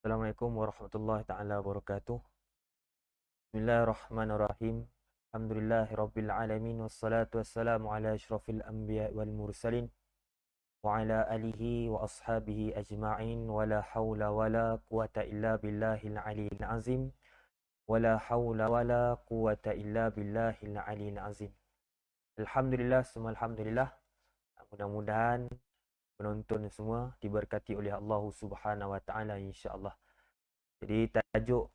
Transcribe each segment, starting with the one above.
Assalamualaikum warahmatullahi taala wabarakatuh. Bismillahirrahmanirrahim. Alhamdulillahirabbil alamin wassalatu wassalamu ala asyrafil anbiya wal mursalin wa ala alihi wa ashabihi ajma'in wa la haula wa la quwata illa billahil aliyil azim wa la haula wa la quwata illa billahil aliyil azim. Alhamdulillah, semua alhamdulillah. Mudah-mudahan penonton semua diberkati oleh Allah Subhanahu wa taala insya-Allah. Jadi tajuk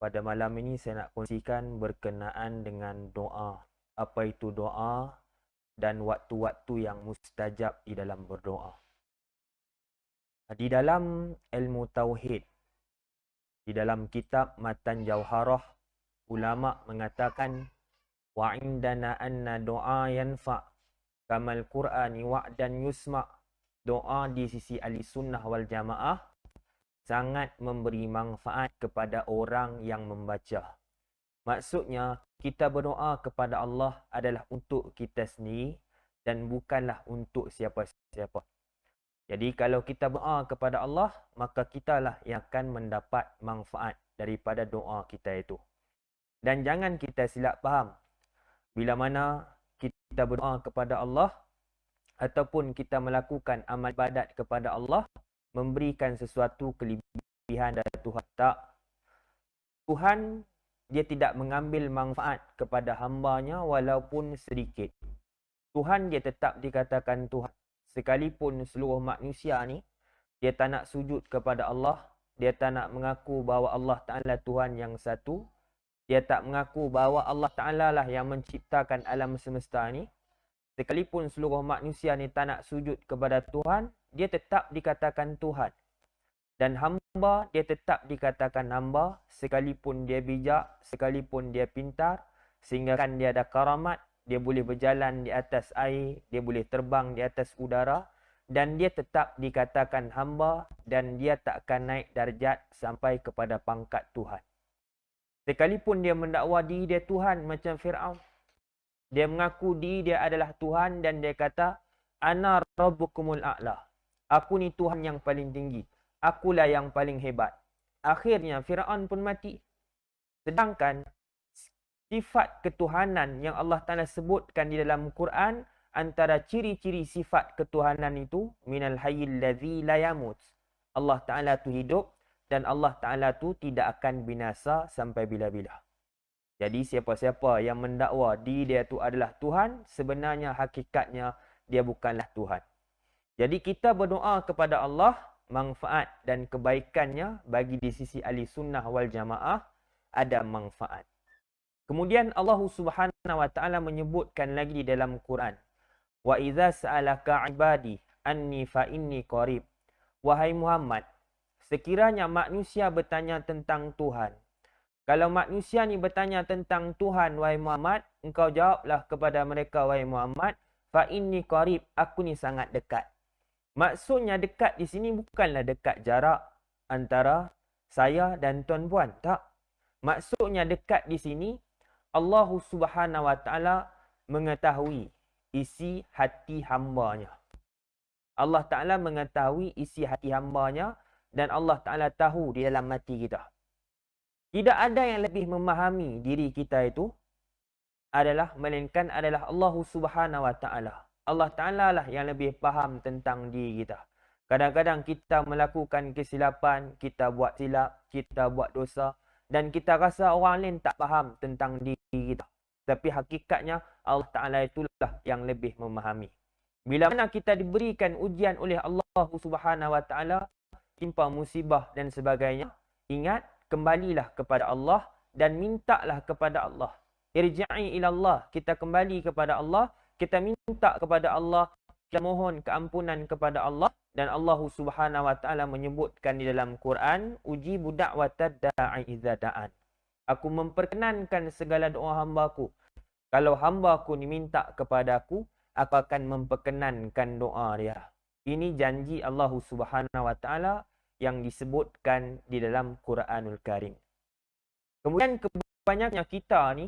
pada malam ini saya nak kongsikan berkenaan dengan doa. Apa itu doa dan waktu-waktu yang mustajab di dalam berdoa. Di dalam ilmu tauhid, di dalam kitab Matan Jauharah, ulama mengatakan wa indana anna doa yanfa kamal Qur'ani wa'dan yusma. Doa di sisi ahli sunnah wal jamaah sangat memberi manfaat kepada orang yang membaca. Maksudnya, kita berdoa kepada Allah adalah untuk kita sendiri dan bukanlah untuk siapa-siapa. Jadi kalau kita berdoa kepada Allah, maka kitalah yang akan mendapat manfaat daripada doa kita itu. Dan jangan kita silap faham. Bila mana kita berdoa kepada Allah, ataupun kita melakukan amal ibadat kepada Allah, memberikan sesuatu kelebihan dari Tuhan. Tak. Tuhan, dia tidak mengambil manfaat kepada hambanya walaupun sedikit. Tuhan dia tetap dikatakan Tuhan. Sekalipun seluruh manusia ni, dia tak nak sujud kepada Allah, dia tak nak mengaku bahawa Allah Ta'ala Tuhan yang satu, dia tak mengaku bahawa Allah Ta'ala lah yang menciptakan alam semesta ni. Sekalipun seluruh manusia ni tak nak sujud kepada Tuhan, dia tetap dikatakan Tuhan. Dan hamba, dia tetap dikatakan hamba, sekalipun dia bijak, sekalipun dia pintar, sehingga kan dia ada karamat, dia boleh berjalan di atas air, dia boleh terbang di atas udara, dan dia tetap dikatakan hamba, dan dia tak akan naik darjat sampai kepada pangkat Tuhan. Sekalipun dia mendakwa diri dia Tuhan macam Fir'aun, dia mengaku diri dia adalah Tuhan dan dia kata, Ana Rabbukumul A'la. Aku ni Tuhan yang paling tinggi. Akulah yang paling hebat. Akhirnya Fir'aun pun mati. Sedangkan sifat ketuhanan yang Allah Ta'ala sebutkan di dalam Quran, antara ciri-ciri sifat ketuhanan itu, minal hayyil ladzi la yamut. Allah Ta'ala tu hidup dan Allah Ta'ala tu tidak akan binasa sampai bila-bila. Jadi siapa-siapa yang mendakwa diri dia tu adalah Tuhan, sebenarnya hakikatnya dia bukanlah Tuhan. Jadi kita berdoa kepada Allah, manfaat dan kebaikannya bagi di sisi ahli sunnah wal jamaah ada manfaat. Kemudian Allah Subhanahu wa taala menyebutkan lagi di dalam Quran, wa idza sa'alaka ibadi anni fa inni qarib. Wahai Muhammad, sekiranya manusia bertanya tentang Tuhan, kalau manusia ni bertanya tentang Tuhan, wahai Muhammad, engkau jawablah kepada mereka, wahai Muhammad, fa inni qarib, aku ni sangat dekat. Maksudnya dekat di sini bukanlah dekat jarak antara saya dan tuan-puan, tak. Maksudnya dekat di sini Allah Subhanahu wa taala mengetahui isi hati hambanya. Allah Taala mengetahui isi hati hambanya dan Allah Taala tahu di dalam hati kita. Tidak ada yang lebih memahami diri kita itu melainkan adalah Allah Subhanahu wa taala. Allah Taala lah yang lebih faham tentang diri kita. Kadang-kadang kita melakukan kesilapan, kita buat silap, kita buat dosa dan kita rasa orang lain tak faham tentang diri kita. Tapi hakikatnya Allah Taala itulah yang lebih memahami. Bila mana kita diberikan ujian oleh Allah Subhanahu wa taala, timpa musibah dan sebagainya, ingat, kembalilah kepada Allah dan mintalah kepada Allah. Irji'i ila Allah, kita kembali kepada Allah, kita minta kepada Allah kita mohon keampunan kepada Allah, dan Allah Subhanahu wa taala menyebutkan di dalam Quran, ujibu da'watad da'i idza da'an. Aku memperkenankan segala doa hamba-Ku. Kalau hamba-Ku ni minta kepadaku, aku akan memperkenankan doa dia. Ini janji Allah Subhanahu wa taala yang disebutkan di dalam Quranul Karim. Kemudian kebanyakannya kita ni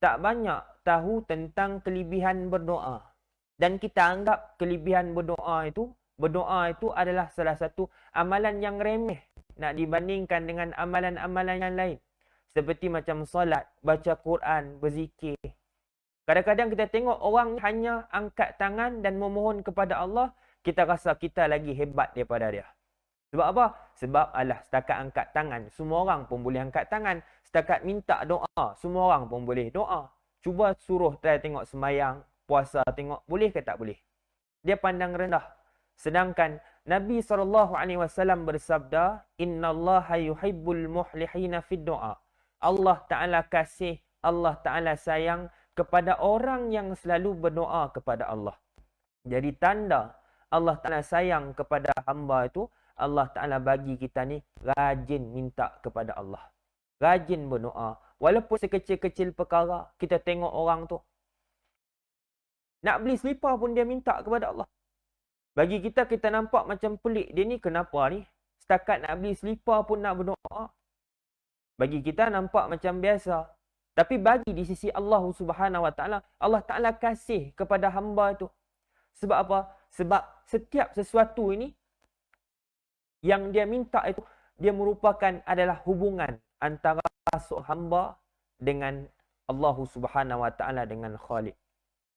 tak banyak tahu tentang kelebihan berdoa. Dan kita anggap kelebihan berdoa itu adalah salah satu amalan yang remeh nak dibandingkan dengan amalan-amalan yang lain. Seperti macam solat, baca Quran, berzikir. Kadang-kadang kita tengok orang hanya angkat tangan dan memohon kepada Allah, kita rasa kita lagi hebat daripada dia. Sebab apa? Sebab alah setakat angkat tangan, semua orang pun boleh angkat tangan. Setakat minta doa, semua orang pun boleh doa. Cuba suruh try tengok sembahyang, puasa, tengok boleh ke tak boleh. Dia pandang rendah. Sedangkan Nabi SAW bersabda, innallaha yuhibbul muhlihina fid du'a. Allah Ta'ala kasih, Allah Ta'ala sayang kepada orang yang selalu berdoa kepada Allah. Jadi tanda Allah Ta'ala sayang kepada hamba itu, Allah Ta'ala bagi kita ni rajin minta kepada Allah. Rajin berdoa. Walaupun sekecil-kecil perkara, kita tengok orang tu nak beli selipar pun dia minta kepada Allah. Bagi kita, kita nampak macam pelik. Dia ni kenapa ni? Setakat nak beli selipar pun nak berdoa. Bagi kita nampak macam biasa. Tapi bagi di sisi Allah Subhanahu wa taala, Allah Ta'ala kasih kepada hamba itu. Sebab apa? Sebab setiap sesuatu ini yang dia minta itu, dia merupakan adalah hubungan antara seorang hamba dengan Allah Subhanahu wa taala, dengan Khaliq.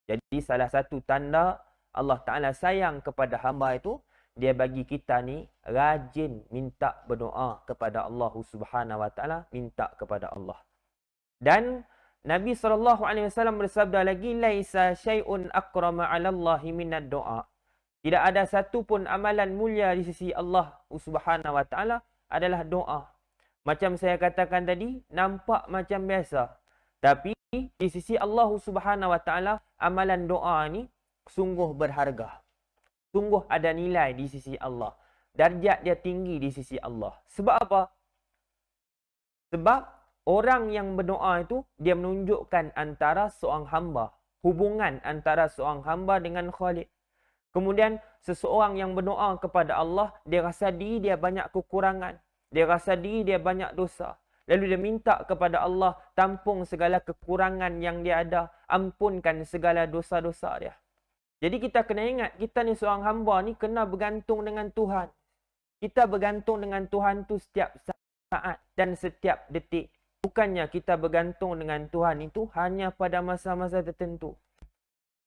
Jadi salah satu tanda Allah Ta'ala sayang kepada hamba itu, dia bagi kita ni rajin minta berdoa kepada Allah Subhanahu wa taala, minta kepada Allah. Dan Nabi SAW bersabda lagi, laisa syai'un akrama 'ala Allahi minad doa. Tidak ada satu pun amalan mulia di sisi Allah Subhanahu wa taala adalah doa. Macam saya katakan tadi, nampak macam biasa. Tapi di sisi Allah Subhanahu wa taala, amalan doa ni sungguh berharga. Sungguh ada nilai di sisi Allah. Darjat dia tinggi di sisi Allah. Sebab apa? Sebab orang yang berdoa itu, dia menunjukkan antara seorang hamba, hubungan antara seorang hamba dengan Khaliq. Kemudian seseorang yang berdoa kepada Allah, dia rasa diri dia banyak kekurangan. Dia rasa diri dia banyak dosa. Lalu dia minta kepada Allah, tampung segala kekurangan yang dia ada. Ampunkan segala dosa-dosa dia. Jadi kita kena ingat, kita ni seorang hamba ni kena bergantung dengan Tuhan. Kita bergantung dengan Tuhan tu setiap saat dan setiap detik. Bukannya kita bergantung dengan Tuhan itu hanya pada masa-masa tertentu.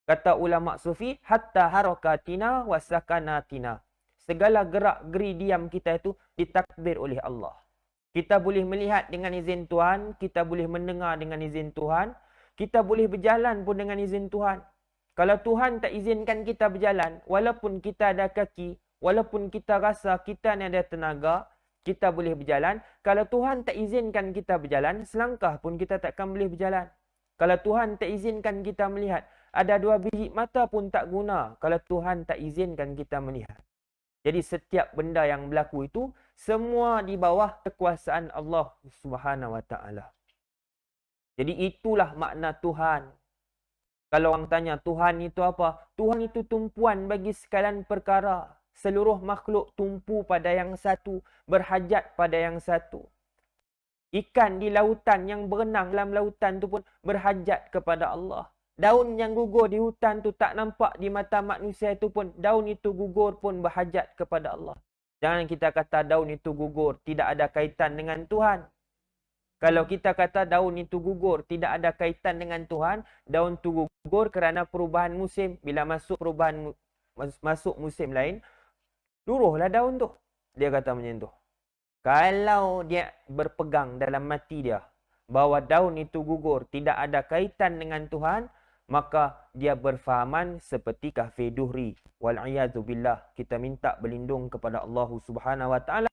Kata ulama sufi, hatta harakatina wa sakanatina. Segala gerak-geri diam kita itu ditakdir oleh Allah. Kita boleh melihat dengan izin Tuhan, kita boleh mendengar dengan izin Tuhan, kita boleh berjalan pun dengan izin Tuhan. Kalau Tuhan tak izinkan kita berjalan, walaupun kita ada kaki, walaupun kita rasa kita ni ada tenaga, kita boleh berjalan. Kalau Tuhan tak izinkan kita berjalan, selangkah pun kita takkan boleh berjalan. Kalau Tuhan tak izinkan kita melihat, ada 2 biji mata pun tak guna kalau Tuhan tak izinkan kita melihat. Jadi setiap benda yang berlaku itu, semua di bawah kekuasaan Allah Subhanahu wa taala. Jadi itulah makna Tuhan. Kalau orang tanya Tuhan itu apa? Tuhan itu tumpuan bagi sekalian perkara. Seluruh makhluk tumpu pada yang satu, berhajat pada yang satu. Ikan di lautan yang berenang dalam lautan tu pun berhajat kepada Allah. Daun yang gugur di hutan tu tak nampak di mata manusia itu pun, daun itu gugur pun berhajat kepada Allah. Jangan kita kata daun itu gugur, tidak ada kaitan dengan Tuhan. Kalau kita kata daun itu gugur, tidak ada kaitan dengan Tuhan, daun itu gugur kerana perubahan musim. Bila masuk musim lain, luruhlah daun tu. Dia kata macam tu. Kalau dia berpegang dalam mati dia bahawa daun itu gugur, tidak ada kaitan dengan Tuhan, maka dia berfahaman seperti kafir duhri. Wal'iyadzubillah. Kita minta berlindung kepada Allah Subhanahu wa taala.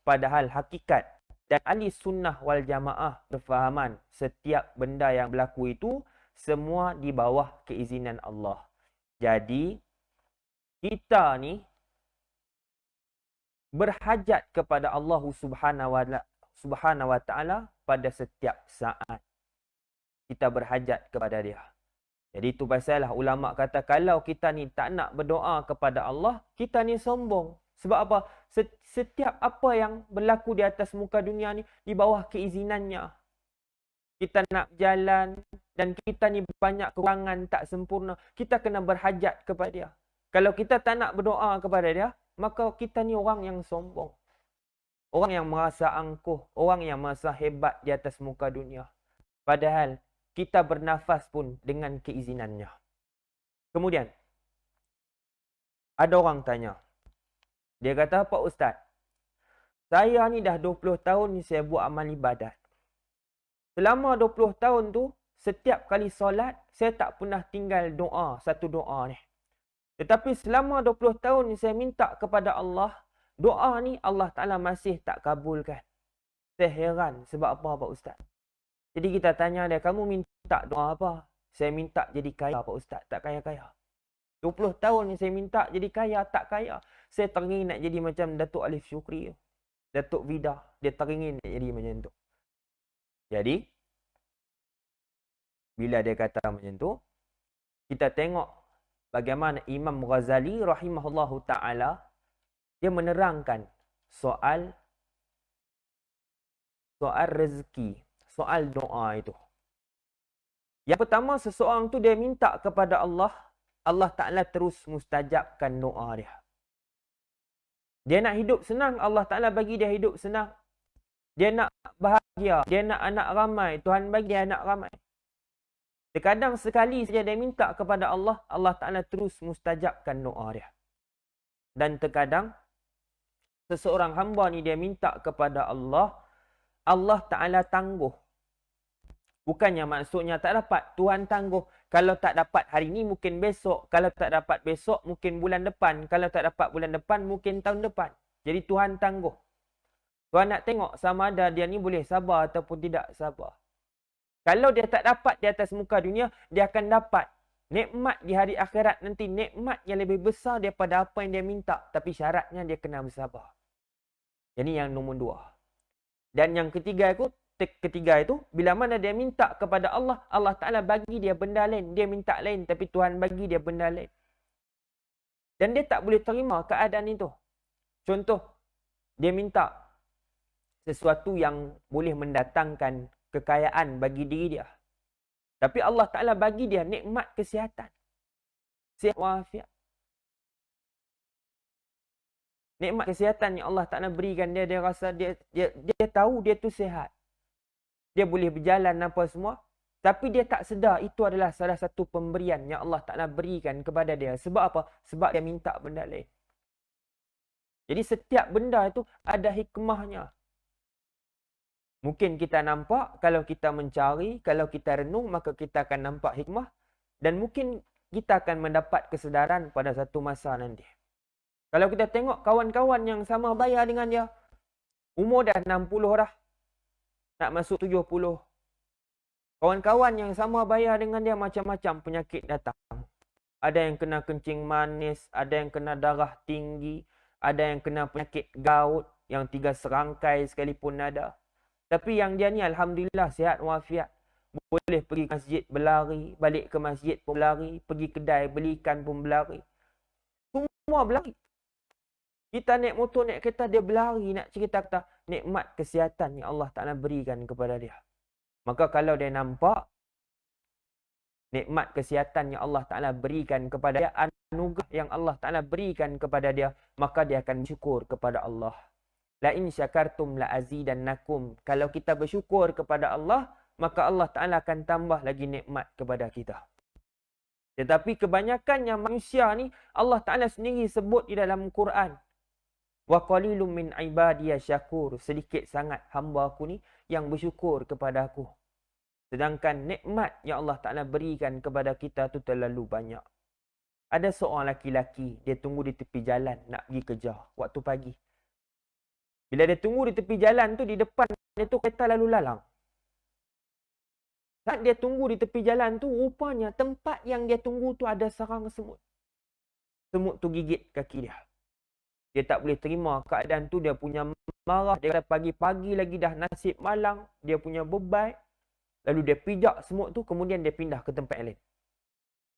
Padahal hakikat dan ahli sunnah wal jamaah berfahaman setiap benda yang berlaku itu semua di bawah keizinan Allah. Jadi kita ni berhajat kepada Allah Subhanahu wa taala pada setiap saat. Kita berhajat kepada dia. Jadi itu pasalah ulama kata kalau kita ni tak nak berdoa kepada Allah, kita ni sombong. Sebab apa? Setiap apa yang berlaku di atas muka dunia ni di bawah keizinannya. Kita nak jalan dan kita ni banyak kekurangan, tak sempurna. Kita kena berhajat kepada dia. Kalau kita tak nak berdoa kepada dia, maka kita ni orang yang sombong. Orang yang merasa angkuh. Orang yang merasa hebat di atas muka dunia. Padahal kita bernafas pun dengan keizinannya. Kemudian, ada orang tanya. Dia kata, Pak Ustaz, saya ni dah 20 tahun ni saya buat amal ibadat. Selama 20 tahun tu, setiap kali solat, saya tak pernah tinggal doa, satu doa ni. Tetapi selama 20 tahun ni saya minta kepada Allah, doa ni Allah Ta'ala masih tak kabulkan. Saya heran sebab apa Pak Ustaz? Jadi kita tanya dia, kamu minta doa apa? Saya minta jadi kaya Pak Ustaz, tak kaya-kaya. 20 tahun ni saya minta jadi kaya, tak kaya. Saya teringin nak jadi macam Datuk Alif Syukri, Datuk Vida. Dia teringin nak jadi macam tu. Jadi, bila dia kata macam tu, kita tengok bagaimana Imam Ghazali rahimahullahu ta'ala, dia menerangkan soal rezeki, soal doa itu. Yang pertama, seseorang tu dia minta kepada Allah, Allah Ta'ala terus mustajabkan doa dia. Dia nak hidup senang, Allah Ta'ala bagi dia hidup senang. Dia nak bahagia, dia nak anak ramai, Tuhan bagi dia anak ramai. Terkadang sekali saja dia minta kepada Allah, Allah Ta'ala terus mustajabkan doa dia. Dan terkadang, seseorang hamba ni dia minta kepada Allah, Allah Ta'ala tangguh. Bukannya maksudnya tak dapat, Tuhan tangguh. Kalau tak dapat hari ni, mungkin besok. Kalau tak dapat besok, mungkin bulan depan. Kalau tak dapat bulan depan, mungkin tahun depan. Jadi Tuhan tangguh. Tuhan nak tengok sama ada dia ni boleh sabar ataupun tidak sabar. Kalau dia tak dapat di atas muka dunia, dia akan dapat nikmat di hari akhirat nanti. Nikmat yang lebih besar daripada apa yang dia minta. Tapi syaratnya dia kena bersabar. Jadi yang nombor 2. Dan yang ketiga itu, bila mana dia minta kepada Allah, Allah Ta'ala bagi dia benda lain. Dia minta lain, tapi Tuhan bagi dia benda lain. Dan dia tak boleh terima keadaan itu. Contoh, dia minta sesuatu yang boleh mendatangkan kekayaan bagi diri dia. Tapi Allah Ta'ala bagi dia nikmat kesihatan. Sihat walafiat. Nikmat kesihatan yang Allah Ta'ala berikan dia, dia rasa dia tahu dia tu sihat. Dia boleh berjalan apa semua. Tapi dia tak sedar itu adalah salah satu pemberian yang Allah Ta'ala berikan kepada dia. Sebab apa? Sebab dia minta benda lain. Jadi setiap benda itu ada hikmahnya. Mungkin kita nampak, kalau kita mencari, kalau kita renung, maka kita akan nampak hikmah. Dan mungkin kita akan mendapat kesedaran pada satu masa nanti. Kalau kita tengok kawan-kawan yang sama bayar dengan dia, umur dah 60 dah. Nak masuk 70. Kawan-kawan yang sama bayar dengan dia, macam-macam penyakit datang. Ada yang kena kencing manis, ada yang kena darah tinggi, ada yang kena penyakit gout, yang 3 serangkai sekalipun ada. Tapi yang dia ni alhamdulillah sihat walafiat. Boleh pergi ke masjid berlari, balik ke masjid pun berlari, pergi kedai beli ikan pun berlari. Semua berlari. Kita naik motor, naik kereta, dia berlari nak cerita kata nikmat kesihatan yang Allah Ta'ala berikan kepada dia. Maka kalau dia nampak nikmat kesihatan yang Allah Ta'ala berikan kepada dia, anugerah yang Allah Ta'ala berikan kepada dia, maka dia akan bersyukur kepada Allah. La in syakartum la azidannakum. Kalau kita bersyukur kepada Allah, maka Allah Ta'ala akan tambah lagi nikmat kepada kita. Tetapi kebanyakannya manusia ni, Allah Ta'ala sendiri sebut di dalam Quran. Wa qalilum min ibadiya syakur. Sedikit sangat hamba aku ni yang bersyukur kepada aku. Sedangkan nikmat yang Allah Ta'ala berikan kepada kita tu terlalu banyak. Ada seorang laki-laki, dia tunggu di tepi jalan nak pergi kerja waktu pagi. Bila dia tunggu di tepi jalan tu, di depan dia tu kereta lalu lalang. Saat dia tunggu di tepi jalan tu, rupanya tempat yang dia tunggu tu ada sarang semut. semut tu gigit kaki dia. Dia tak boleh terima keadaan tu, dia punya marah. Dia kata pagi-pagi lagi dah nasib malang, dia punya beban. Lalu dia pijak semut tu, kemudian dia pindah ke tempat yang lain.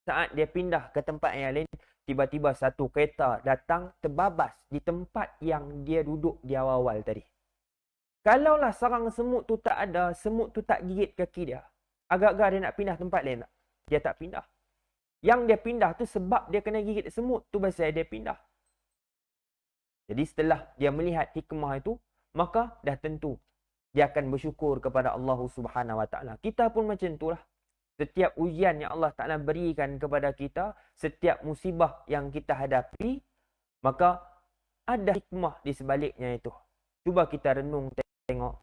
Saat dia pindah ke tempat yang lain, tiba-tiba satu kereta datang terbabas di tempat yang dia duduk di awal-awal tadi. Kalaulah sarang semut tu tak ada, semut tu tak gigit kaki dia, agak-agak dia nak pindah tempat lain tak? Dia tak pindah. Yang dia pindah tu sebab dia kena gigit semut tu, pasal dia pindah. Jadi setelah dia melihat hikmah itu, maka dah tentu dia akan bersyukur kepada Allah Subhanahu Wa Taala. Kita pun macam itulah. Setiap ujian yang Allah Ta'ala berikan kepada kita, setiap musibah yang kita hadapi, maka ada hikmah di sebaliknya itu. Cuba kita renung tengok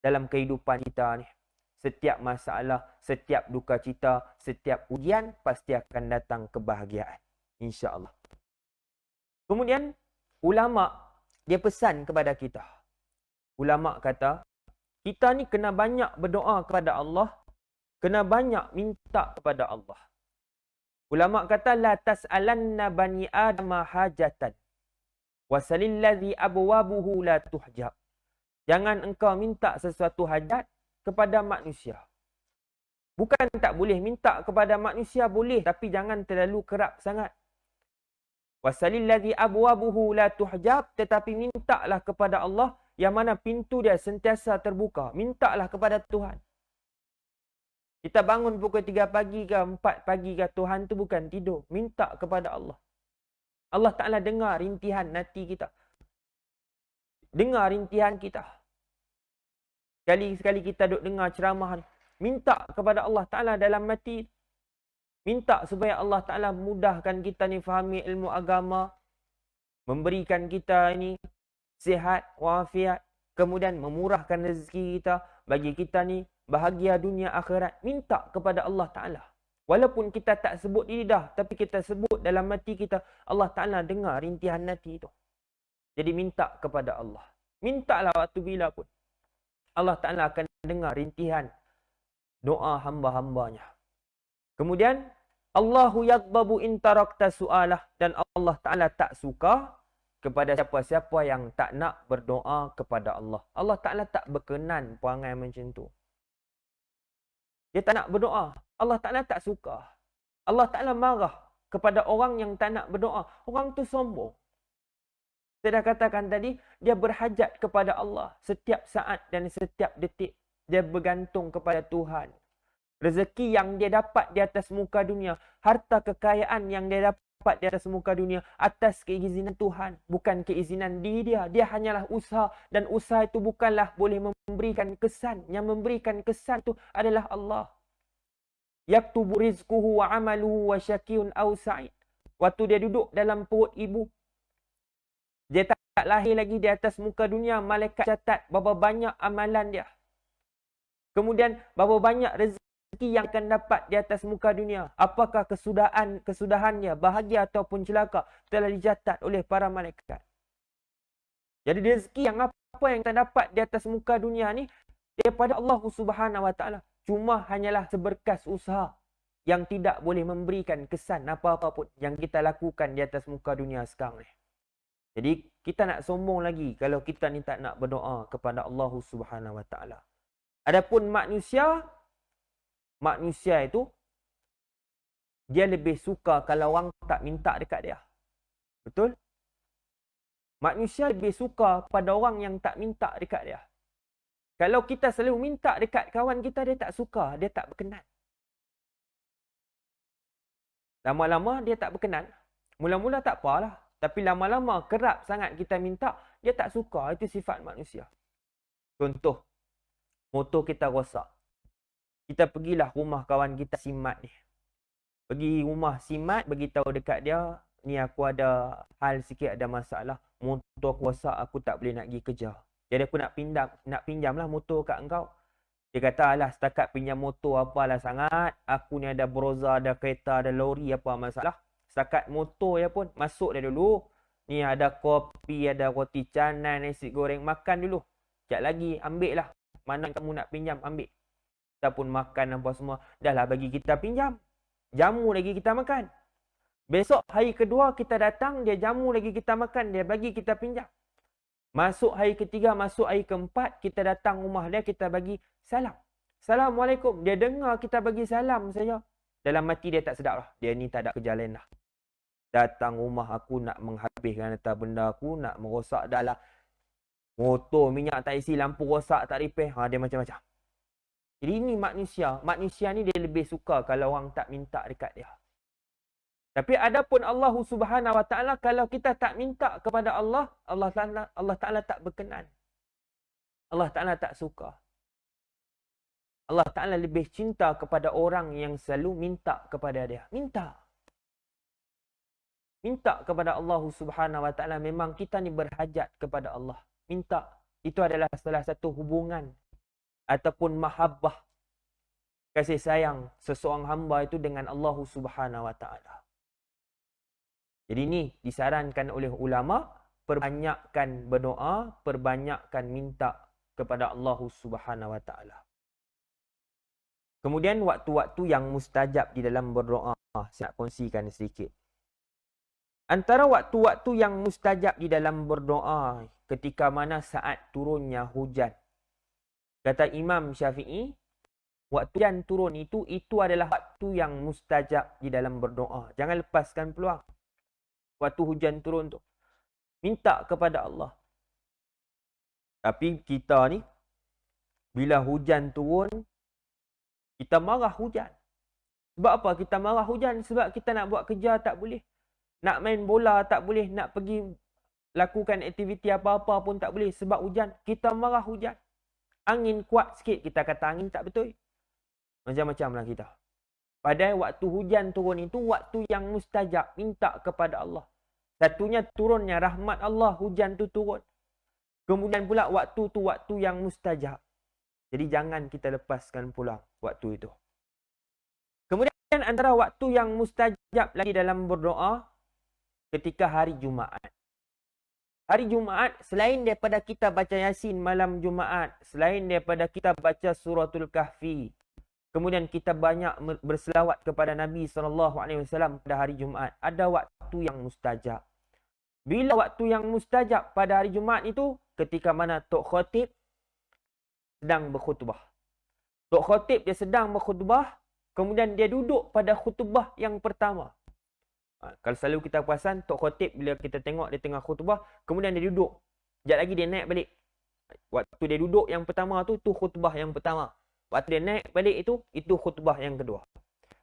dalam kehidupan kita ni. Setiap masalah, setiap duka cita, setiap ujian, pasti akan datang kebahagiaan. InsyaAllah. Kemudian, ulama' dia pesan kepada kita. Ulama' kata, kita ni kena banyak berdoa kepada Allah, kena banyak minta kepada Allah. Ulama kata la tas'alanna bani adam hajatan wasalil ladzi abwabuhu la tuhjab. Jangan engkau minta sesuatu hajat kepada manusia. Bukan tak boleh minta kepada manusia, boleh, tapi jangan terlalu kerap sangat. Wasalil ladzi abwabuhu la tuhjab, tetapi mintalah kepada Allah yang mana pintu dia sentiasa terbuka. Mintalah kepada Tuhan. Kita bangun pukul 3 pagi ke 4 pagi ke, Tuhan tu bukan tidur. Minta kepada Allah. Allah Ta'ala dengar rintihan hati kita. Dengar rintihan kita. Sekali-sekali kita duk dengar ceramah, minta kepada Allah Ta'ala dalam hati. Minta supaya Allah Ta'ala mudahkan kita ni fahami ilmu agama. Memberikan kita ini sihat, wafiat. Kemudian memurahkan rezeki kita. Bagi kita ni bahagia dunia akhirat. Minta kepada Allah Ta'ala. Walaupun kita tak sebut di lidah, tapi kita sebut dalam hati kita, Allah Ta'ala dengar rintihan hati itu. Jadi minta kepada Allah. Mintalah waktu bila pun. Allah Ta'ala akan dengar rintihan doa hamba-hambanya. Kemudian, Allahu yaghdabu in tarakta su'alah. Dan Allah Ta'ala tak suka kepada siapa-siapa yang tak nak berdoa kepada Allah. Allah Ta'ala tak berkenan perangai macam tu. Dia tak nak berdoa. Allah Ta'ala tak suka. Allah Ta'ala marah kepada orang yang tak nak berdoa. Orang tu sombong. Saya dah katakan tadi, dia berhajat kepada Allah setiap saat dan setiap detik. Dia bergantung kepada Tuhan. Rezeki yang dia dapat di atas muka dunia, harta kekayaan yang dia dapat di atas muka dunia, atas keizinan Tuhan, bukan keizinan diri dia. Dia hanyalah usaha, dan usaha itu bukanlah boleh memberikan kesan. Yang memberikan kesan itu adalah Allah. Yaktubu rizquhu wa amaluhu wa syakiyun aw sa'id. Waktu dia duduk dalam perut ibu, dia tak lahir lagi di atas muka dunia, malaikat catat berapa banyak amalan dia. Kemudian berapa banyak rezeki yang akan dapat di atas muka dunia. Apakah kesudahannya, bahagia ataupun celaka, telah dicatat oleh para malaikat. Jadi rezeki yang apa yang kita dapat di atas muka dunia ni daripada Allah Subhanahu Wa Taala. Cuma hanyalah seberkas usaha yang tidak boleh memberikan kesan apa-apa pun yang kita lakukan di atas muka dunia sekarang ni. Jadi kita nak sombong lagi kalau kita ni tak nak berdoa kepada Allah Subhanahu Wa Taala. Adapun manusia itu dia lebih suka kalau orang tak minta dekat dia. Betul? Manusia lebih suka pada orang yang tak minta dekat dia. Kalau kita selalu minta dekat kawan kita, dia tak suka, dia tak berkenan. Lama-lama dia tak berkenan. Mula-mula tak apalah. Tapi lama-lama kerap sangat kita minta, dia tak suka. Itu sifat manusia. Contoh, motor kita rosak. Kita pergilah rumah kawan kita Simat ni. Pergi rumah Simat, beritahu dekat dia, ni aku ada hal sikit, ada masalah. Motor aku rosak, aku tak boleh nak pergi kerja. Jadi aku nak pinjamlah motor kat engkau. Dia kata, alah setakat pinjam motor apalah sangat. Aku ni ada Broza, ada kereta, ada lori, apa masalah. Setakat motor je pun, masuk dah dulu. Ni ada kopi, ada roti canai, nasi goreng, makan dulu. Sekejap lagi, ambil lah. Mana kamu nak pinjam, ambil. Kita pun makan apa semua. Dah lah bagi kita pinjam. Jamu lagi kita makan. Besok hari kedua kita datang, dia jamu lagi kita makan, dia bagi kita pinjam. Masuk hari ketiga, masuk hari keempat, kita datang rumah dia, kita bagi salam. Assalamualaikum. Dia dengar kita bagi salam saja. Dalam hati dia tak sedap lah. Dia ni tak ada kerja lain lah. Datang rumah aku nak menghabiskan harta benda aku, nak merosak dah lah. Motor, minyak tak isi, lampu rosak, tak repair. Dia macam-macam. Jadi ini manusia. Manusia ni dia lebih suka kalau orang tak minta dekat dia. Tapi adapun Allah Subhanahu Wa Taala, kalau kita tak minta kepada Allah, Allah Taala tak berkenan. Allah Taala tak suka. Allah Taala lebih cinta kepada orang yang selalu minta kepada dia. Minta kepada Allah Subhanahu Wa Taala. Memang kita ni berhajat kepada Allah. Minta. Itu adalah salah satu hubungan ataupun mahabbah, kasih sayang seseorang hamba itu dengan Allah Subhanahu Wa Taala. Jadi ini disarankan oleh ulama, perbanyakkan berdoa, perbanyakkan minta kepada Allah Subhanahu Wa Taala. Kemudian waktu-waktu yang mustajab di dalam berdoa, saya nak kongsikan sedikit. Antara waktu-waktu yang mustajab di dalam berdoa, ketika mana saat turunnya hujan. Kata Imam Syafi'i, waktu hujan turun itu adalah waktu yang mustajab di dalam berdoa. Jangan lepaskan peluang. Waktu hujan turun tu, minta kepada Allah. Tapi kita ni, bila hujan turun, kita marah hujan. Sebab apa kita marah hujan? Sebab kita nak buat kerja tak boleh. Nak main bola tak boleh. Nak pergi lakukan aktiviti apa-apa pun tak boleh. Sebab hujan. Kita marah hujan. Angin kuat sikit, kita kata angin tak betul. Macam-macam lah kita. Padahal waktu hujan turun itu waktu yang mustajab, minta kepada Allah. Satunya turunnya rahmat Allah, hujan tu turun. Kemudian pula waktu tu waktu yang mustajab. Jadi jangan kita lepaskan pulang waktu itu. Kemudian antara waktu yang mustajab lagi dalam berdoa, ketika hari Jumaat. Hari Jumaat, selain daripada kita baca Yasin malam Jumaat, selain daripada kita baca Suratul Kahfi, kemudian kita banyak berselawat kepada Nabi SAW pada hari Jumaat. Ada waktu yang mustajab. Bila waktu yang mustajab pada hari Jumaat itu, ketika mana Tok Khatib sedang berkhutbah. Tok Khatib dia sedang berkhutbah, kemudian dia duduk pada khutbah yang pertama. Kalau selalu kita perasan, Tok Khatib bila kita tengok dia tengah khutbah, kemudian dia duduk. Sekejap lagi dia naik balik. Waktu dia duduk yang pertama tu khutbah yang pertama. Waktu dia naik balik itu khutbah yang kedua.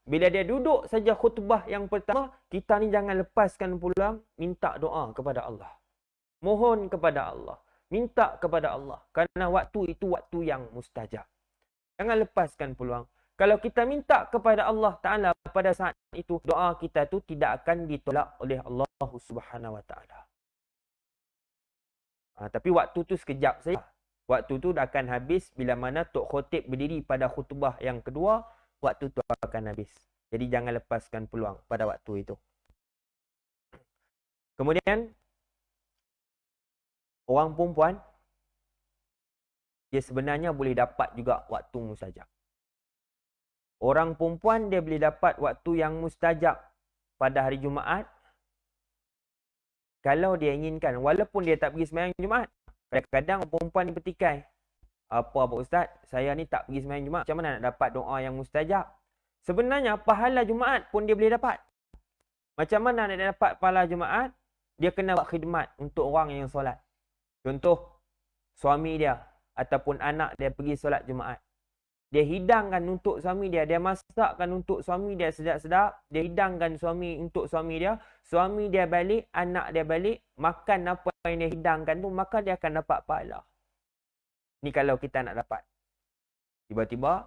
Bila dia duduk saja khutbah yang pertama, kita ni jangan lepaskan pulang minta doa kepada Allah. Mohon kepada Allah. Minta kepada Allah. Kerana waktu itu waktu yang mustajab. Jangan lepaskan peluang. Kalau kita minta kepada Allah Ta'ala pada saat itu, doa kita tu tidak akan ditolak oleh Allah Subhanahu Wa Ta'ala. Tapi waktu tu sekejap saja. Waktu tu dah akan habis bila mana Tok Khatib berdiri pada khutbah yang kedua, waktu tu akan habis. Jadi jangan lepaskan peluang pada waktu itu. Kemudian, orang perempuan, dia sebenarnya boleh dapat juga waktu mustajab. Orang perempuan dia boleh dapat waktu yang mustajab pada hari Jumaat, kalau dia inginkan, walaupun dia tak pergi sembahyang Jumaat. Kadang-kadang perempuan ni bertikai. Apa Ustaz? Saya ni tak pergi sembahyang Jumaat. Macam mana nak dapat doa yang mustajab? Sebenarnya pahala Jumaat pun dia boleh dapat. Macam mana nak dapat pahala Jumaat? Dia kena buat khidmat untuk orang yang solat. Contoh, suami dia ataupun anak dia pergi solat Jumaat. Dia hidangkan untuk suami dia. Dia masakkan untuk suami dia sedap-sedap. Dia hidangkan untuk suami dia. Suami dia balik, anak dia balik. Makan apa yang dia hidangkan tu, maka dia akan dapat pahala. Ni kalau kita nak dapat. Tiba-tiba,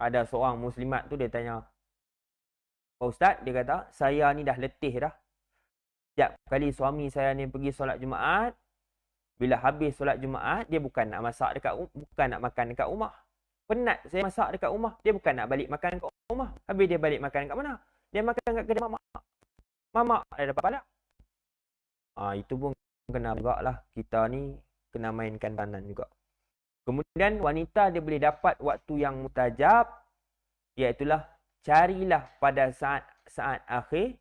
ada seorang muslimat tu dia tanya, Pak Ustaz, dia kata, saya ni dah letih dah. Setiap kali suami saya ni pergi solat Jumaat, bila habis solat Jumaat, dia bukan nak masak bukan nak makan dekat rumah. Penat saya masak dekat rumah. Dia bukan nak balik makan dekat rumah. Habis dia balik makan dekat mana? Dia makan dekat kedai mamak. Mamak ada dapat pahala. Itu pun kena juga lah. Kita ni kena mainkan peranan juga. Kemudian wanita dia boleh dapat waktu yang mustajab. Iaitulah carilah pada saat akhir.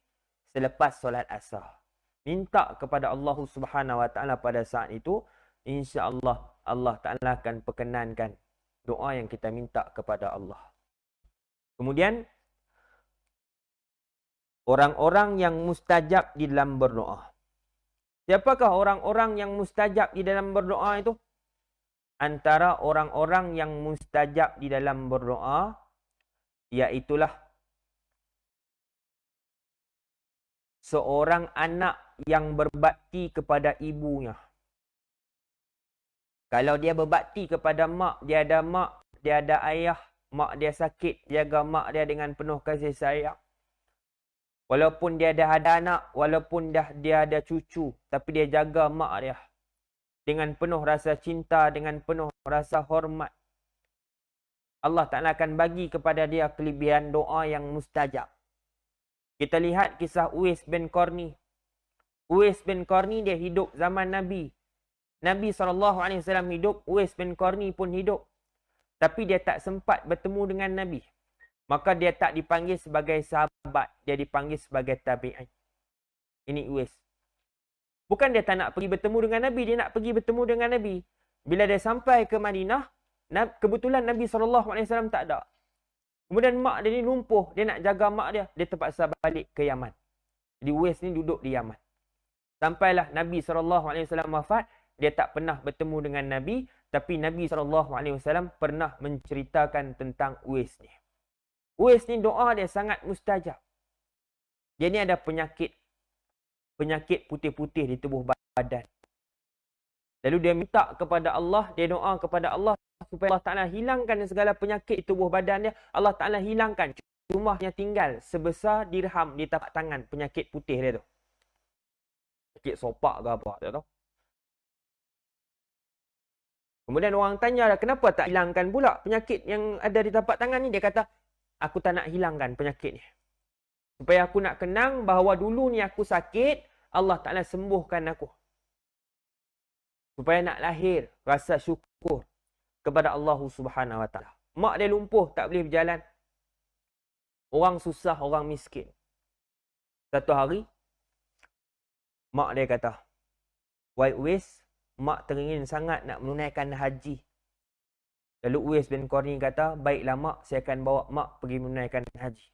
selepas solat asar. Minta kepada Allah Subhanahu Wa Taala pada saat itu, insya-Allah Allah Taala akan perkenankan doa yang kita minta kepada Allah. Kemudian orang-orang yang mustajab di dalam berdoa. Siapakah orang-orang yang mustajab di dalam berdoa itu? Antara orang-orang yang mustajab di dalam berdoa, iaitulah seorang anak yang berbakti kepada ibunya. Kalau dia berbakti kepada mak, dia ada ayah, mak dia sakit, jaga mak dia dengan penuh kasih sayang. Walaupun dia dah ada anak, walaupun dia ada cucu, tapi dia jaga mak dia dengan penuh rasa cinta, dengan penuh rasa hormat. Allah Ta'ala akan bagi kepada dia kelebihan doa yang mustajab. Kita lihat kisah Uwais bin Qarni. Uwais bin Qarni dia hidup zaman Nabi. Nabi SAW hidup, Uwais bin Qarni pun hidup. Tapi dia tak sempat bertemu dengan Nabi. Maka dia tak dipanggil sebagai sahabat. Dia dipanggil sebagai tabi'in. Ini Uwais. Bukan dia tak nak pergi bertemu dengan Nabi. Dia nak pergi bertemu dengan Nabi. Bila dia sampai ke Madinah, kebetulan Nabi SAW tak ada. Kemudian mak dia ni lumpuh. Dia nak jaga mak dia. Dia terpaksa balik ke Yaman. Jadi Uwais ni duduk di Yaman. Sampailah Nabi SAW wafat. Dia tak pernah bertemu dengan Nabi. Tapi Nabi SAW pernah menceritakan tentang Uwais ni. Uwais ni doa dia sangat mustajab. Dia ni ada penyakit putih-putih di tubuh badan. Lalu dia minta kepada Allah, dia doa kepada Allah supaya Allah Ta'ala hilangkan segala penyakit di tubuh badan dia. Allah Ta'ala hilangkan. Cuma hanya tinggal sebesar dirham di tapak tangan penyakit putih dia tu. Penyakit sopak ke apa, tak tahu. Kemudian orang tanya, kenapa tak hilangkan pula penyakit yang ada di tapak tangan ni? Dia kata, aku tak nak hilangkan penyakit ni. Supaya aku nak kenang bahawa dulu ni aku sakit, Allah Ta'ala sembuhkan aku. Supaya nak lahir rasa syukur kepada Allah Subhanahu Wa Ta'ala. Mak dia lumpuh, tak boleh berjalan. Orang susah, orang miskin. Satu hari, mak dia kata, wahai Uwais, mak teringin sangat nak menunaikan haji. Lalu Uwais bin Qarni kata, baiklah mak, saya akan bawa mak pergi menunaikan haji.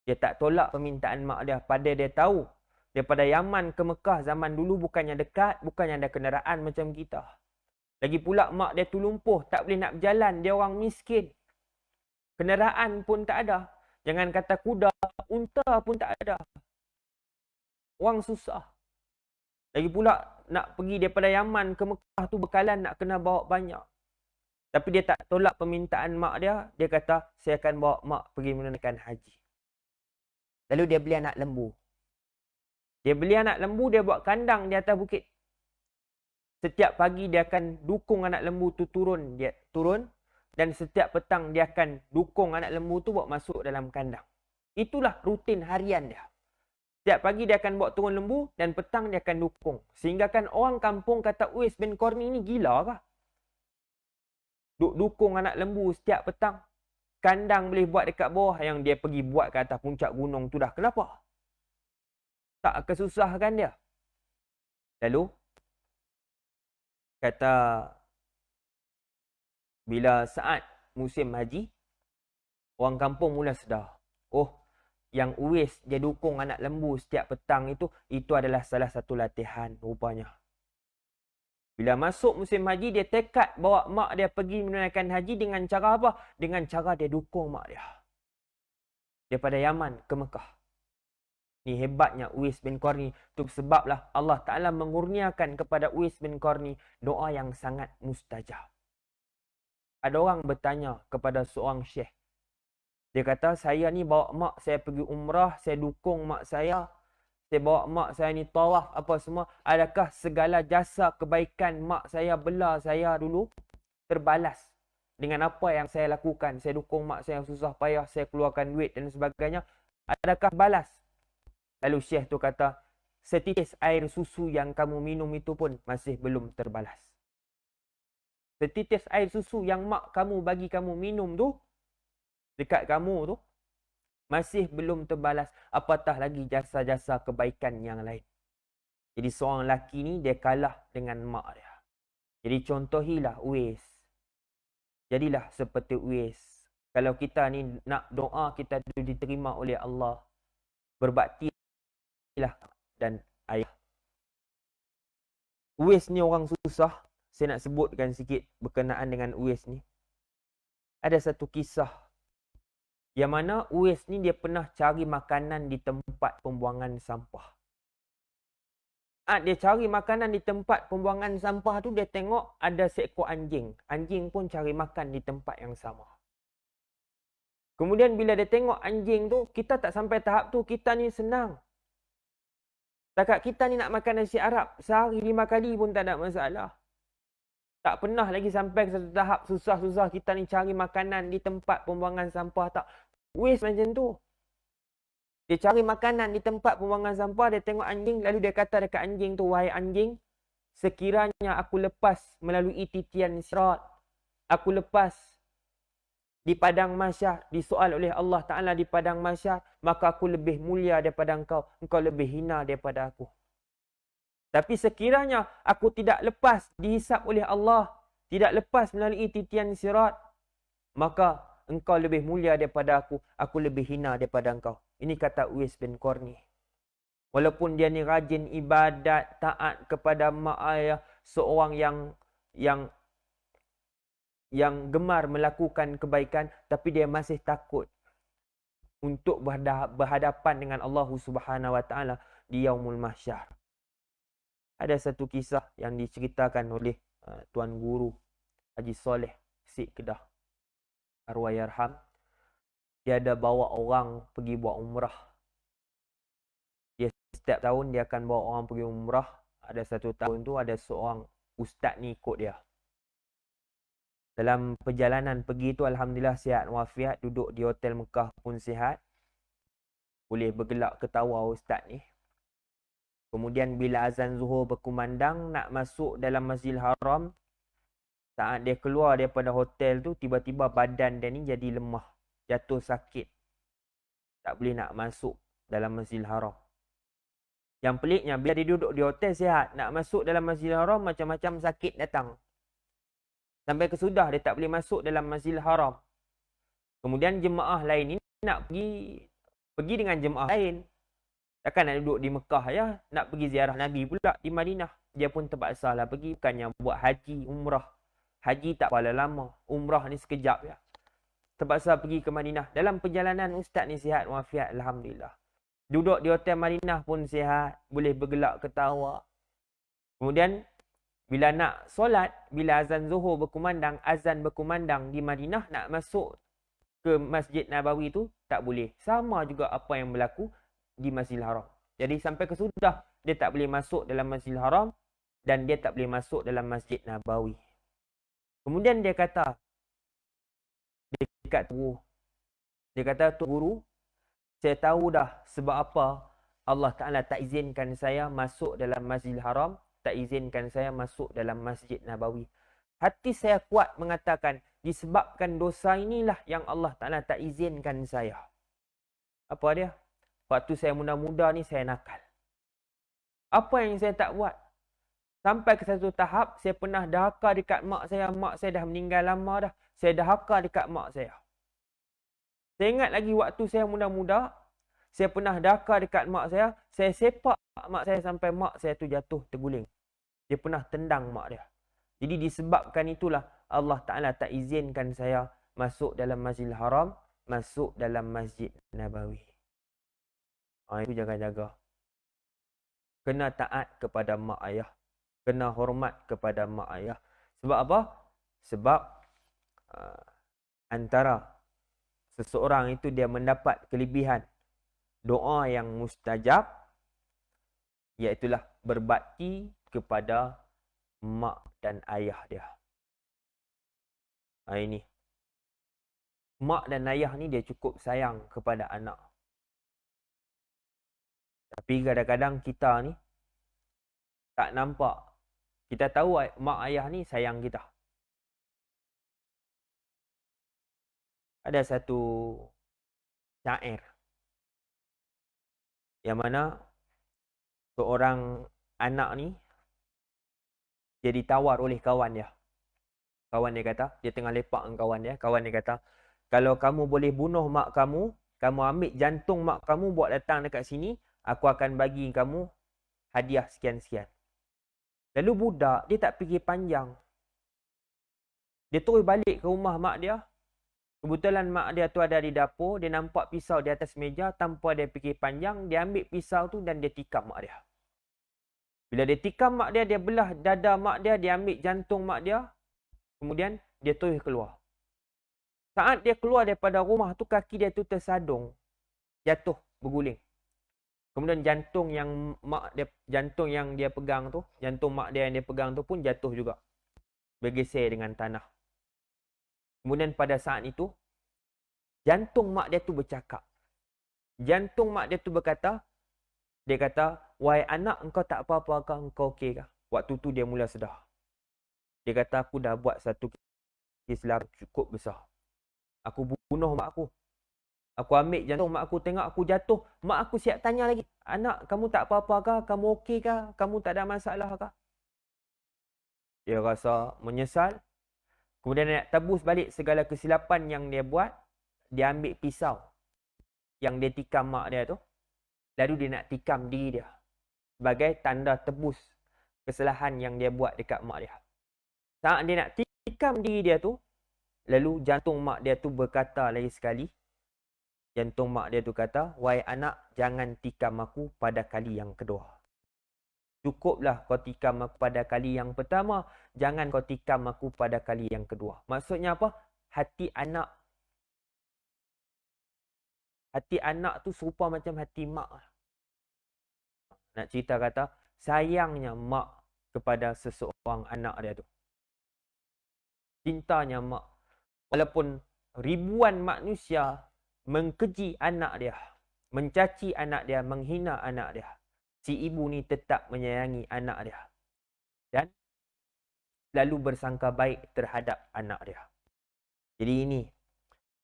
Dia tak tolak permintaan mak dia. Pada dia tahu, daripada Yaman ke Mekah zaman dulu bukannya dekat, bukannya ada kenderaan macam kita. Lagi pula mak dia tu lumpuh, tak boleh nak berjalan, dia orang miskin. Kenderaan pun tak ada. Jangan kata kuda, unta pun tak ada. Orang susah. Lagi pula nak pergi daripada Yaman ke Mekah tu bekalan nak kena bawa banyak. Tapi dia tak tolak permintaan mak dia. Dia kata, saya akan bawa mak pergi menunaikan haji. Lalu dia beli anak lembu. Dia beli anak lembu, dia buat kandang di atas bukit. Setiap pagi dia akan dukung anak lembu tu turun. Dia turun. Dan setiap petang dia akan dukung anak lembu tu buat masuk dalam kandang. Itulah rutin harian dia. Setiap pagi dia akan bawa turun lembu dan petang dia akan dukung. Sehingga kan orang kampung kata Uwais bin Qarni ni gila kah? Dukung anak lembu setiap petang. Kandang boleh buat dekat bawah, yang dia pergi buat ke atas puncak gunung tu dah. Kenapa? Tak kesusahkan dia. Lalu, kata, bila saat musim haji, orang kampung mula sedar. Oh, yang Uwais dia dukung anak lembu setiap petang itu adalah salah satu latihan rupanya. Bila masuk musim haji, dia tekad bawa mak dia pergi menunaikan haji dengan cara apa? Dengan cara dia dukung mak dia. Daripada Yaman ke Mekah. Ni hebatnya Uwais bin Qarni. Itu sebablah Allah Ta'ala mengurniakan kepada Uwais bin Qarni doa yang sangat mustajab. Ada orang bertanya kepada seorang syekh. Dia kata, saya ni bawa mak saya pergi umrah, saya dukung mak saya bawa mak saya ni tawaf apa semua. Adakah segala jasa kebaikan mak saya bela saya dulu terbalas dengan apa yang saya lakukan? Saya dukung mak saya yang susah payah, saya keluarkan duit dan sebagainya. Adakah balas? Lalu syekh tu kata, setitis air susu yang kamu minum itu pun masih belum terbalas. Setitis air susu yang mak kamu bagi kamu minum tu, dekat kamu tu, masih belum terbalas, apatah lagi jasa-jasa kebaikan yang lain. Jadi seorang lelaki ni dia kalah dengan mak dia. Jadi contohilah Uwais. Jadilah seperti Uwais. Kalau kita ni nak doa kita diterima oleh Allah, berbaktilah dan ayah. Uwais ni orang susah. Saya nak sebutkan sikit berkenaan dengan Uwais ni. Ada satu kisah yang mana Uwais ni dia pernah cari makanan di tempat pembuangan sampah. Dia cari makanan di tempat pembuangan sampah tu, dia tengok ada seekor anjing. Anjing pun cari makan di tempat yang sama. Kemudian bila dia tengok anjing tu, kita tak sampai tahap tu, kita ni senang. Takat kita ni nak makan nasi Arab, sehari 5 kali pun tak ada masalah. Tak pernah lagi sampai ke satu tahap susah-susah kita ni cari makanan di tempat pembuangan sampah, tak. Uwais macam tu. Dia cari makanan di tempat pembuangan sampah, dia tengok anjing, lalu dia kata dekat anjing tu, wahai anjing, sekiranya aku lepas melalui titian sirat, aku lepas di padang mahsyar, disoal oleh Allah Ta'ala di padang mahsyar, maka aku lebih mulia daripada engkau, engkau lebih hina daripada aku. Tapi sekiranya aku tidak lepas dihisap oleh Allah, tidak lepas melalui titian sirat, maka engkau lebih mulia daripada aku lebih hina daripada engkau. Ini kata Uwais bin Qarni. Walaupun dia ni rajin ibadat, taat kepada mak ayah, seorang yang gemar melakukan kebaikan, tapi dia masih takut untuk berhadapan dengan Allah Subhanahu Wa Taala di Yaumul Mahsyar. Ada satu kisah yang diceritakan oleh Tuan Guru Haji Soleh Sik Kedah, arwah yarham. Dia ada bawa orang pergi buat umrah. Dia setiap tahun dia akan bawa orang pergi umrah. Ada satu tahun tu ada seorang ustaz ni ikut dia. Dalam perjalanan pergi tu alhamdulillah sihat wafiat, duduk di hotel Mekah pun sihat. Boleh bergelak ketawa ustaz ni. Kemudian bila azan Zuhur berkumandang nak masuk dalam Masjidil Haram, saat dia keluar daripada hotel tu, tiba-tiba badan dia ni jadi lemah, jatuh sakit. Tak boleh nak masuk dalam Masjidil Haram. Yang peliknya, bila dia duduk di hotel sihat, nak masuk dalam Masjidil Haram, macam-macam sakit datang. Sampai kesudah dia tak boleh masuk dalam Masjidil Haram. Kemudian jemaah lain ni nak pergi dengan jemaah lain. Takkan nak duduk di Mekah ya, nak pergi ziarah Nabi pula di Madinah. Dia pun terpaksa lah pergi, bukannya buat haji, umrah. Haji tak pala lama, umrah ni sekejap ya. Terpaksa pergi ke Madinah. Dalam perjalanan ustaz ni sihat wafiat alhamdulillah. Duduk di hotel Madinah pun sihat, boleh bergelak ketawa. Kemudian bila nak solat, bila azan Zuhur berkumandang, azan berkumandang di Madinah, nak masuk ke Masjid Nabawi tu tak boleh. Sama juga apa yang berlaku di Masjidil Haram. Jadi sampai kesudah dia tak boleh masuk dalam Masjidil Haram dan dia tak boleh masuk dalam Masjid Nabawi. Kemudian dia kata dekat guru, dia kata, "Tu guru, saya tahu dah sebab apa Allah Ta'ala tak izinkan saya masuk dalam Masjidil Haram, tak izinkan saya masuk dalam Masjid Nabawi. Hati saya kuat mengatakan, disebabkan dosa inilah yang Allah Ta'ala tak izinkan saya." Apa dia? Waktu saya muda-muda ni saya nakal. Apa yang saya tak buat? Sampai ke satu tahap, saya pernah dahaka dekat mak saya. Mak saya dah meninggal lama dah. Saya dahaka dekat mak saya. Saya ingat lagi waktu saya muda-muda, saya pernah dahaka dekat mak saya. Saya sepak mak saya sampai mak saya tu jatuh terguling. Dia pernah tendang mak dia. Jadi disebabkan itulah Allah Ta'ala tak izinkan saya masuk dalam Masjidil Haram, masuk dalam Masjid Nabawi. Itu jaga-jaga. Kena taat kepada mak ayah. Kena hormat kepada mak ayah. Sebab apa? Sebab antara seseorang itu dia mendapat kelebihan doa yang mustajab, iaitulah berbakti kepada mak dan ayah dia. Ini. Mak dan ayah ni dia cukup sayang kepada anak. Tapi kadang-kadang kita ni tak nampak. Kita tahu mak ayah ni sayang kita. Ada satu syair Yang mana seorang anak ni dia ditawar oleh kawan dia. Kawan dia kata, dia tengah lepak dengan kawan dia. Kawan dia kata, kalau kamu boleh bunuh mak kamu, kamu ambil jantung mak kamu buat datang dekat sini, aku akan bagi kamu hadiah sekian-sekian. Lalu budak, dia tak fikir panjang. Dia terus balik ke rumah mak dia. Kebetulan mak dia tu ada di dapur, dia nampak pisau di atas meja, tanpa dia fikir panjang, dia ambil pisau tu dan dia tikam mak dia. Bila dia tikam mak dia, dia belah dada mak dia, dia ambil jantung mak dia, kemudian dia terus keluar. Saat dia keluar daripada rumah tu, kaki dia tu tersadung, jatuh, berguling. Kemudian jantung yang dia pegang tu, jantung mak dia yang dia pegang tu pun jatuh juga, bergeser dengan tanah. Kemudian pada saat itu, jantung mak dia tu bercakap. Jantung mak dia tu berkata, dia kata, wahai anak, engkau tak apa-apa kah? Engkau okey kah? Waktu tu dia mula sedar. Dia kata, aku dah buat satu kesilapan cukup besar. Aku bunuh mak aku. Aku ambil jantung mak aku, tengok aku jatuh. Mak aku siap tanya lagi, anak, kamu tak apa-apa kah? Kamu okey kah? Kamu tak ada masalah kah? Dia rasa menyesal. Kemudian dia nak tebus balik segala kesilapan yang dia buat. Dia ambil pisau yang dia tikam mak dia tu. Lalu dia nak tikam diri dia sebagai tanda tebus kesalahan yang dia buat dekat mak dia. Saat dia nak tikam diri dia tu, lalu jantung mak dia tu berkata lagi sekali. Jantung mak dia tu kata, wahai anak, jangan tikam aku pada kali yang kedua. Cukuplah kau tikam aku pada kali yang pertama, jangan kau tikam aku pada kali yang kedua. Maksudnya apa? Hati anak tu serupa macam hati mak. Nak cerita kata, sayangnya mak kepada seseorang anak dia tu. Cintanya mak. Walaupun ribuan manusia mengkeji anak dia, mencaci anak dia, menghina anak dia, si ibu ni tetap menyayangi anak dia. Dan lalu bersangka baik terhadap anak dia. Jadi ini,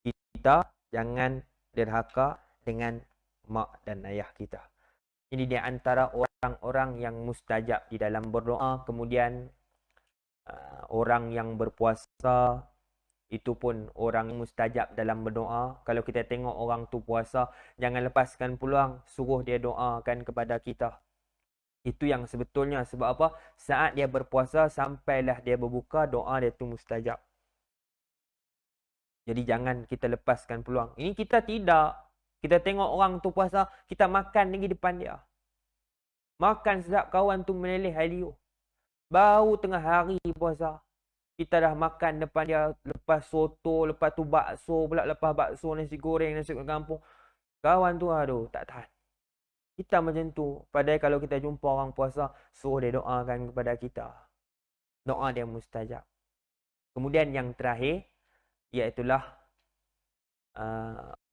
kita jangan derhaka dengan mak dan ayah kita. Ini di antara orang-orang yang mustajab di dalam berdoa. Kemudian orang yang berpuasa, itu pun orang mustajab dalam berdoa. Kalau kita tengok orang tu puasa, jangan lepaskan peluang, suruh dia doakan kepada kita. Itu yang sebetulnya. Sebab apa? Saat dia berpuasa, sampailah dia berbuka, doa dia tu mustajab. Jadi jangan kita lepaskan peluang. Ini kita tidak. Kita tengok orang tu puasa, kita makan lagi depan dia. Makan sedap, kawan tu meleleh liur. Baru tengah hari puasa, kita dah makan depan dia, lepas soto, lepas tu bakso pula, lepas bakso nasi goreng, nasi kampung. Kawan tu aduh, tak tahan. Kita macam tu. Padahal kalau kita jumpa orang puasa, suruh dia doakan kepada kita. Doa dia mustajab. Kemudian yang terakhir, iaitulah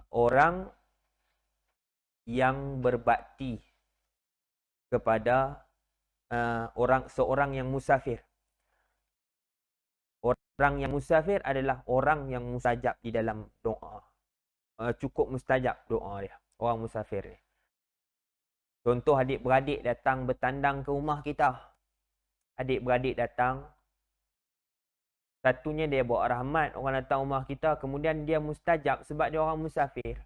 orang yang berbakti kepada seorang yang musafir. Orang yang musafir adalah orang yang mustajab di dalam doa. Cukup mustajab doa dia. Orang musafir ni. Contoh adik-beradik datang bertandang ke rumah kita. Adik-beradik datang. Satunya dia bawa rahmat, orang datang rumah kita. Kemudian dia mustajab sebab dia orang musafir.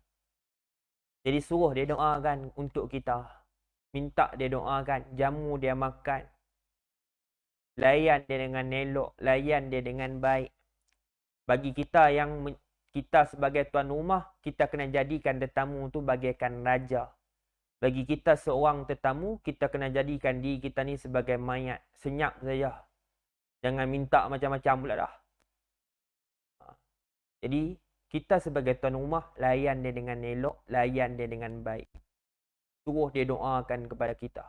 Jadi suruh dia doakan untuk kita. Minta dia doakan. Jamu dia makan. Layan dia dengan elok. Layan dia dengan baik. Bagi kita kita sebagai tuan rumah, kita kena jadikan tetamu tu bagaikan raja. Bagi kita seorang tetamu, kita kena jadikan diri kita ni sebagai mayat. Senyap saja. Jangan minta macam-macam pula dah. Jadi, kita sebagai tuan rumah, layan dia dengan elok, layan dia dengan baik. Suruh dia doakan kepada kita.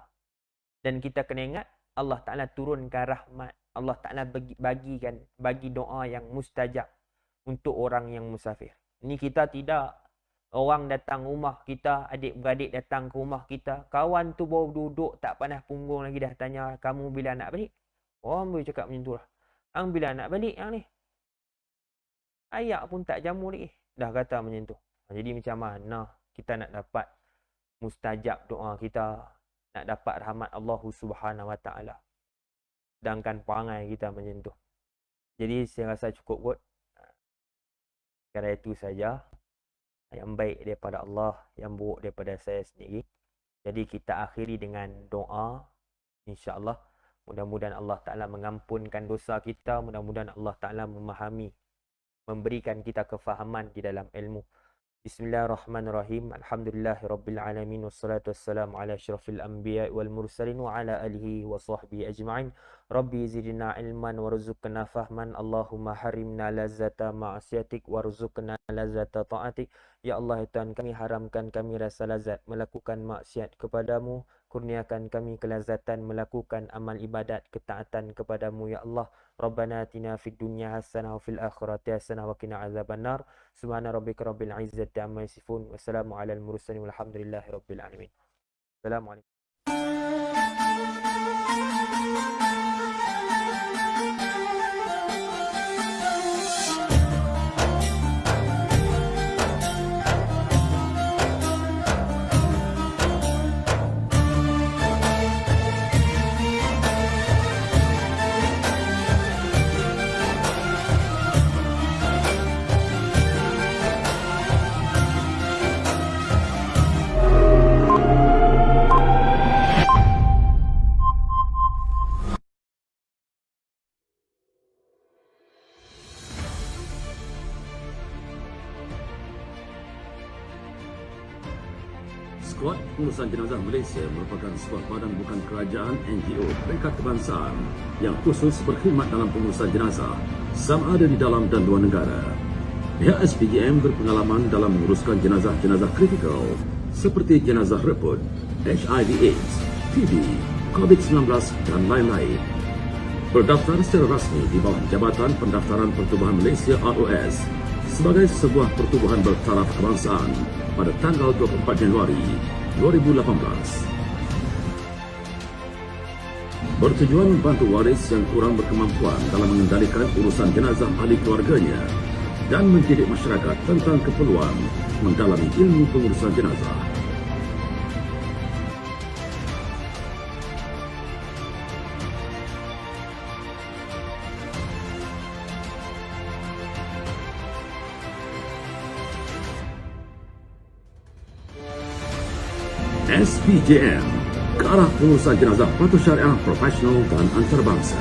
Dan kita kena ingat, Allah Ta'ala turunkan rahmat. Allah Ta'ala bagi doa yang mustajab untuk orang yang musafir. Ini kita tidak. Orang datang rumah kita, adik-beradik datang ke rumah kita. Kawan tu baru duduk, tak panas punggung lagi dah tanya, kamu bila nak balik? Orang boleh cakap macam tu lah. Hang bila nak balik yang ni? Ayak pun tak jamu lagi. Dah kata macam tu. Jadi macam mana kita nak dapat mustajab doa kita, nak dapat rahmat Allah Subhanahu Wa Taala. Sedangkan perangai kita macam tu. Jadi saya rasa cukup kot. Kerana itu saja. Yang baik daripada Allah, yang buruk daripada saya sendiri. Jadi kita akhiri dengan doa. InsyaAllah. Mudah-mudahan Allah Ta'ala mengampunkan dosa kita. Mudah-mudahan Allah Ta'ala memahami. Memberikan kita kefahaman di dalam ilmu. Bismillahirrahmanirrahim. Alhamdulillahirrabbilalamin. Wassalatu wassalamu ala asyrafil anbiya wal mursalin wa ala alihi wa sahbihi ajma'in. Rabbi zidna ilman warzuqna fahman. Allahumma harimna lazata ma'asyatik warzuqna lazata ta'atik. Ya Allah, ya Tuhan kami, haramkan kami rasa lazat melakukan maksiat kepadamu. Kurniakan kami kelazatan melakukan amal ibadat ketaatan kepadamu, ya Allah. Rabbana atina fid dunya hasanah wa fil akhirati hasanah wa qina azabannar. Subhana rabbika rabbil izzati amma yasifun. Wassalamu alal mursalin walhamdulillahi rabbil alamin. Assalamualaikum. Skuad Pengurusan Jenazah Malaysia merupakan sebuah badan bukan kerajaan NGO peringkat kebangsaan yang khusus berkhidmat dalam pengurusan jenazah sama ada di dalam dan luar negara. Pihak SPJM berpengalaman dalam menguruskan jenazah-jenazah kritikal seperti jenazah reput, HIV/AIDS, TB, COVID-19 dan lain-lain. Berdaftar secara rasmi di bawah Jabatan Pendaftaran Pertubuhan Malaysia ROS sebagai sebuah pertubuhan bertaraf kebangsaan pada tanggal 24 Januari 2018. Bertujuan membantu waris yang kurang berkemampuan dalam mengendalikan urusan jenazah ahli keluarganya dan mendidik masyarakat tentang keperluan mendalami ilmu pengurusan jenazah. SPJM, ke arah pengurusan jenazah patuh syariah profesional dan antarabangsa.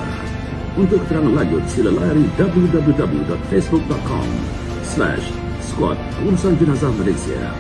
Untuk keterangan lanjut, sila layari www.facebook.com/Skuad Pengurusan Jenazah Malaysia.